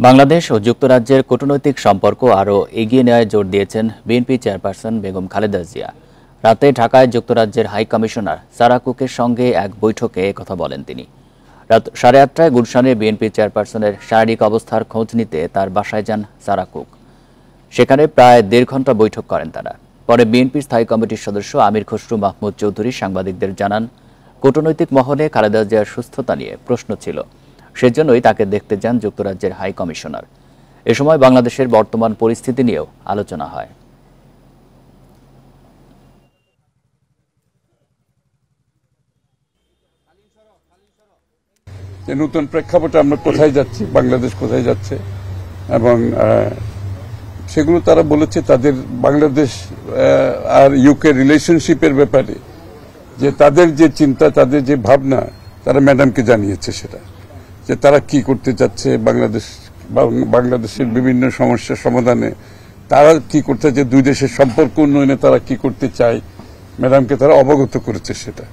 বাংলাদেশ ও যুক্তরাজ্যের কূটনৈতিক সম্পর্ক আরও এগিয়ে নেওয়ায় জোর দিয়েছেন বিএনপি চেয়ারপারসন বেগম খালেদা জিয়া। রাতে ঢাকায় যুক্তরাজ্যের হাই কমিশনার সারা কুকের সঙ্গে এক বৈঠকে একথা বলেন তিনি। রাত 8:30টায় গুলশানে বিএনপি চেয়ারপারসনের শারীরিক অবস্থার খোঁজ নিতে তার বাসায় যান সারা কুক। সেখানে প্রায় 1.5 ঘণ্টা বৈঠক করেন তারা। পরে বিএনপির স্থায়ী কমিটির সদস্য আমির খসরু মাহমুদ চৌধুরী সাংবাদিকদের জানান, কূটনৈতিক মহলে খালেদা জিয়ার সুস্থতা নিয়ে প্রশ্ন ছিল, সেজন্যই তাকে দেখতে যান যুক্তরাজ্যের হাই কমিশনার। এ সময় বাংলাদেশের বর্তমান পরিস্থিতি নিয়েও আলোচনা হয়। নতুন প্রেক্ষাপটে আমরা কোথায় যাচ্ছি, বাংলাদেশ কোথায় যাচ্ছে, এবং সেগুলো তারা বলেছে তাদের বাংলাদেশ আর ইউকে রিলেশনশিপের ব্যাপারে যে তাদের যে চিন্তা, তাদের যে ভাবনা, তারা ম্যাডামকে জানিয়েছে সেটা, যে তারা কি করতে চাচ্ছে বাংলাদেশের বিভিন্ন সমস্যার সমাধানে, তারা কি করতে চাচ্ছে, দুই দেশের সম্পর্ক উন্নয়নে তারা কি করতে চায়, ম্যাডামকে তারা অবগত করেছে সেটা।